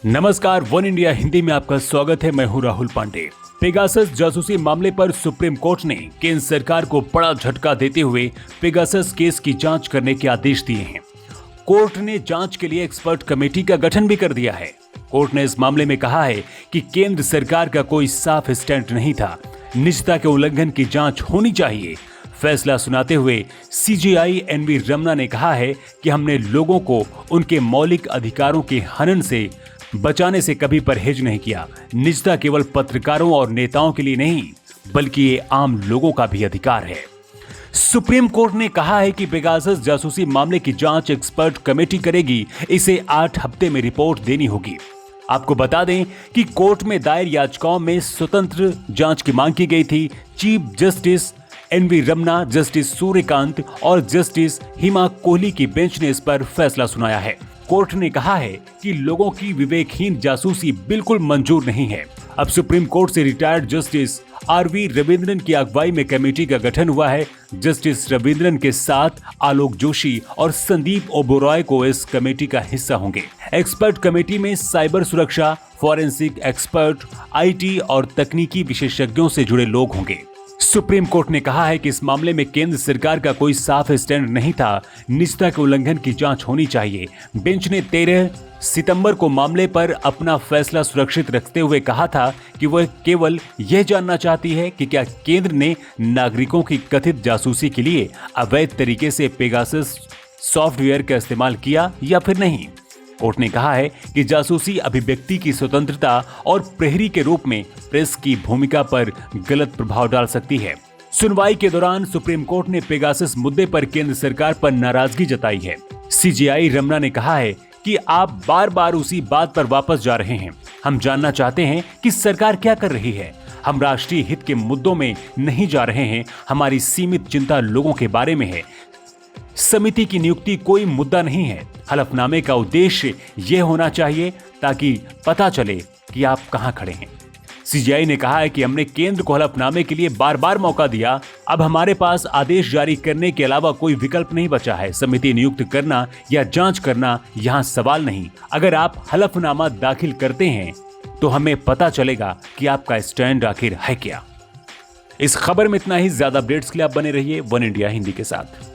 नमस्कार, one India Hindi में आपका स्वागत है। मैं हूं राहुल पांडे। पेगासस जासूसी मामले पर सुप्रीम कोर्ट ने केंद्र सरकार को बड़ा झटका देते हुए पेगासस केस की जांच करने के आदेश दिए हैं। कोर्ट ने जांच के लिए एक्सपर्ट कमेटी का गठन भी कर दिया है। कोर्ट ने इस मामले में कहा है कि केंद्र सरकार का कोई साफ स्टैंड नहीं था, निजता के उल्लंघन की जांच होनी चाहिए। फैसला सुनाते हुए सीजेआई एनवी रमना ने कहा है कि हमने लोगों को उनके मौलिक अधिकारों के हनन से बचाने से कभी परहेज नहीं किया। निजता केवल पत्रकारों और नेताओं के लिए नहीं, बल्कि ये आम लोगों का भी अधिकार है। सुप्रीम कोर्ट ने कहा है कि पेगासस जासूसी मामले की जांच एक्सपर्ट कमेटी करेगी। इसे 8 हफ्ते में रिपोर्ट देनी होगी। आपको बता दें कि कोर्ट में दायर याचिकाओं में स्वतंत्र जांच की मांग की गई थी। Chief justice NV Ramana, justice Suryakant और जस्टिस हिमा कोहली की बेंच ने इस पर फैसला सुनाया है। कोर्ट ने कहा है कि लोगों की विवेकहीन जासूसी बिल्कुल मंजूर नहीं है। अब सुप्रीम कोर्ट से रिटायर्ड जस्टिस आरवी रविंद्रन की अगुवाई में कमेटी का गठन हुआ है। जस्टिस रविंद्रन के साथ आलोक जोशी और संदीप ओबेरॉय को इस कमेटी का हिस्सा होंगे। एक्सपर्ट कमेटी में साइबर सुरक्षा, फॉरेंसिक एक्सपर्ट, आईटी और तकनीकी विशेषज्ञों से जुड़े लोग होंगे। सुप्रीम कोर्ट ने कहा है कि इस मामले में केंद्र सरकार का कोई साफ स्टैंड नहीं था, निजता के उल्लंघन की जांच होनी चाहिए। बेंच ने 13 सितंबर को मामले पर अपना फैसला सुरक्षित रखते हुए कहा था कि वह केवल यह जानना चाहती है कि क्या केंद्र ने नागरिकों की कथित जासूसी के लिए अवैध तरीके से पेगासस सॉफ्टवेयर का इस्तेमाल किया या फिर नहीं। कोर्ट ने कहा है कि जासूसी अभिव्यक्ति की स्वतंत्रता और प्रहरी के रूप में प्रेस की भूमिका पर गलत प्रभाव डाल सकती है। सुनवाई के दौरान सुप्रीम कोर्ट ने पेगासस मुद्दे पर केंद्र सरकार पर नाराजगी जताई है। सीजेआई रमना ने कहा है कि आप बार बार उसी बात पर वापस जा रहे हैं। हम जानना चाहते हैं कि सरकार क्या कर रही है। हम राष्ट्रीय हित के मुद्दों में नहीं जा रहे हैं। हमारी सीमित चिंता लोगों के बारे में है। समिति की नियुक्ति कोई मुद्दा नहीं है। हलफनामे का उद्देश्य यह होना चाहिए ताकि पता चले कि आप कहां खड़े हैं। सीजेआई ने कहा है कि हमने केंद्र को हलफनामे के लिए बार बार मौका दिया। अब हमारे पास आदेश जारी करने के अलावा कोई विकल्प नहीं बचा है। समिति नियुक्त करना या जांच करना यहां सवाल नहीं। अगर आप हलफनामा दाखिल करते हैं तो हमें पता चलेगा कि आपका स्टैंड आखिर है क्या। इस खबर में इतना ही। ज्यादा अपडेट्स के लिए आप बने रहिए वन इंडिया हिंदी के साथ।